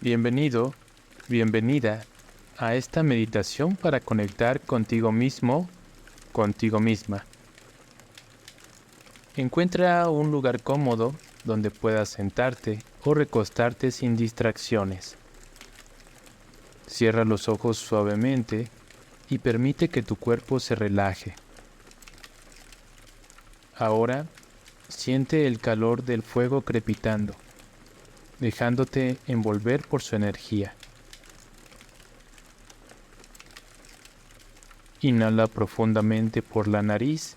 Bienvenido, bienvenida a esta meditación para conectar contigo mismo, contigo misma. Encuentra un lugar cómodo donde puedas sentarte o recostarte sin distracciones. Cierra los ojos suavemente y permite que tu cuerpo se relaje. Ahora, siente el calor del fuego crepitando, dejándote envolver por su energía. Inhala profundamente por la nariz,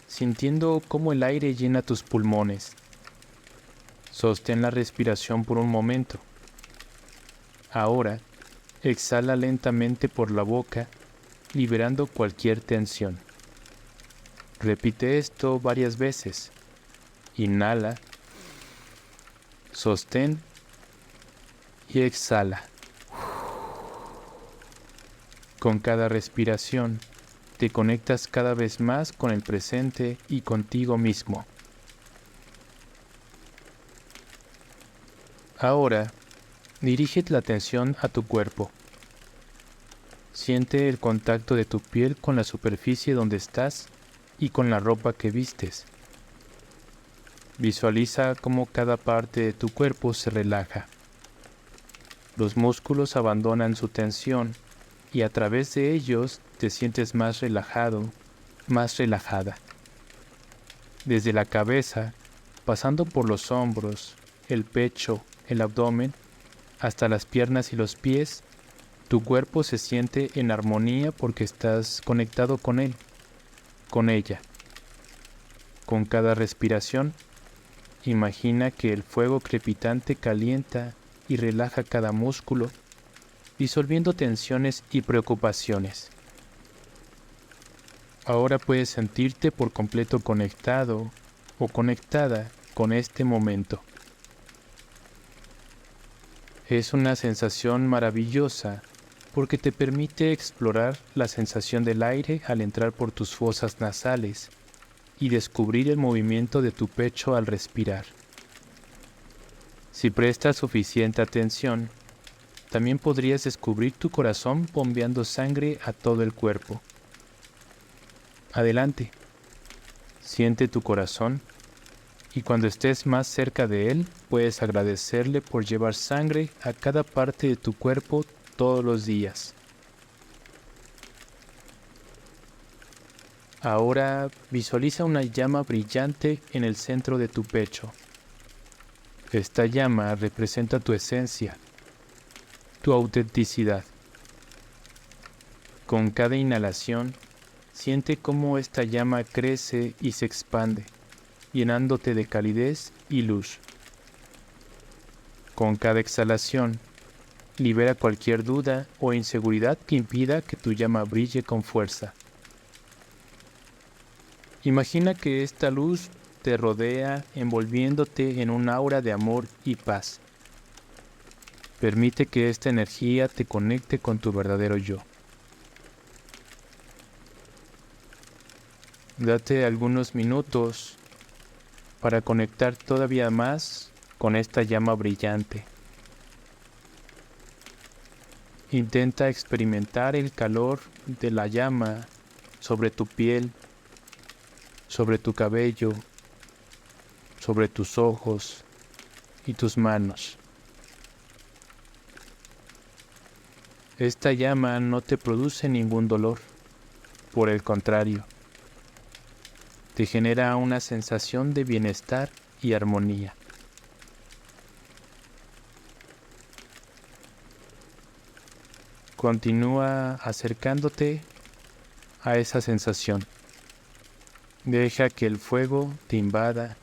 sintiendo cómo el aire llena tus pulmones. Sostén la respiración por un momento. Ahora, exhala lentamente por la boca, liberando cualquier tensión. Repite esto varias veces. Inhala, sostén y exhala. Con cada respiración, te conectas cada vez más con el presente y contigo mismo. Ahora, dirige la atención a tu cuerpo. Siente el contacto de tu piel con la superficie donde estás y con la ropa que vistes. Visualiza cómo cada parte de tu cuerpo se relaja. Los músculos abandonan su tensión y a través de ellos te sientes más relajado, más relajada. Desde la cabeza, pasando por los hombros, el pecho, el abdomen, hasta las piernas y los pies, tu cuerpo se siente en armonía porque estás conectado con él, con ella. Con cada respiración, imagina que el fuego crepitante calienta y relaja cada músculo, disolviendo tensiones y preocupaciones. Ahora puedes sentirte por completo conectado o conectada con este momento. Es una sensación maravillosa porque te permite explorar la sensación del aire al entrar por tus fosas nasales y descubrir el movimiento de tu pecho al respirar. Si prestas suficiente atención, también podrías descubrir tu corazón bombeando sangre a todo el cuerpo. Adelante, siente tu corazón y cuando estés más cerca de él, puedes agradecerle por llevar sangre a cada parte de tu cuerpo todos los días. Ahora visualiza una llama brillante en el centro de tu pecho. Esta llama representa tu esencia, tu autenticidad. Con cada inhalación, siente cómo esta llama crece y se expande, llenándote de calidez y luz. Con cada exhalación, libera cualquier duda o inseguridad que impida que tu llama brille con fuerza. Imagina que esta luz te rodea envolviéndote en un aura de amor y paz. Permite que esta energía te conecte con tu verdadero yo. Date algunos minutos para conectar todavía más con esta llama brillante. Intenta experimentar el calor de la llama sobre tu piel, sobre tu cabello, sobre tus ojos y tus manos. Esta llama no te produce ningún dolor, por el contrario, te genera una sensación de bienestar y armonía. Continúa acercándote a esa sensación. Deja que el fuego te invada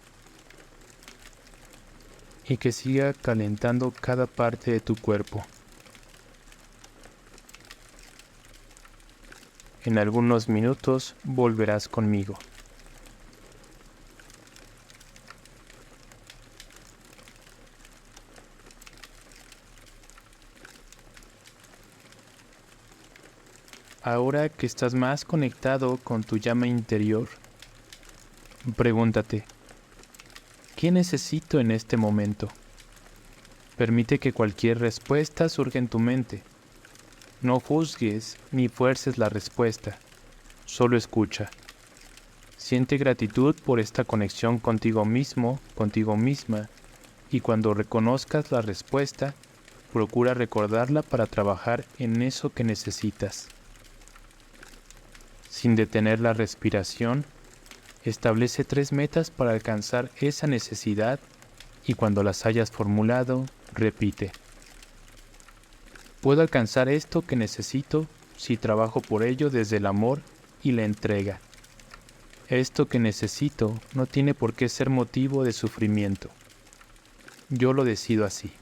y que siga calentando cada parte de tu cuerpo. En algunos minutos volverás conmigo. Ahora que estás más conectado con tu llama interior, pregúntate, ¿qué necesito en este momento? Permite que cualquier respuesta surja en tu mente. No juzgues ni fuerces la respuesta, solo escucha. Siente gratitud por esta conexión contigo mismo, contigo misma, y cuando reconozcas la respuesta, procura recordarla para trabajar en eso que necesitas. Sin detener la respiración, establece 3 metas para alcanzar esa necesidad y cuando las hayas formulado, repite. Puedo alcanzar esto que necesito si trabajo por ello desde el amor y la entrega. Esto que necesito no tiene por qué ser motivo de sufrimiento. Yo lo decido así.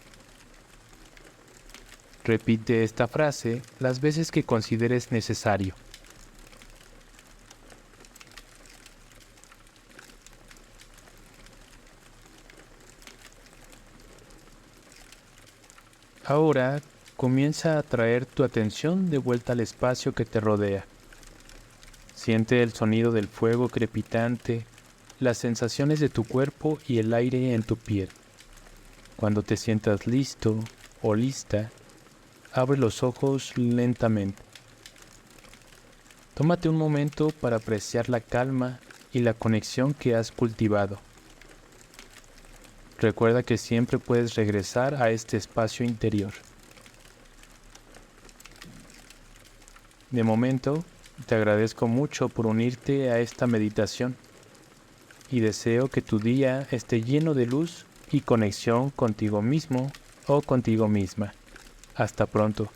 Repite esta frase las veces que consideres necesario. Ahora comienza a traer tu atención de vuelta al espacio que te rodea. Siente el sonido del fuego crepitante, las sensaciones de tu cuerpo y el aire en tu piel. Cuando te sientas listo o lista, abre los ojos lentamente. Tómate un momento para apreciar la calma y la conexión que has cultivado. Recuerda que siempre puedes regresar a este espacio interior. De momento, te agradezco mucho por unirte a esta meditación y deseo que tu día esté lleno de luz y conexión contigo mismo o contigo misma. Hasta pronto.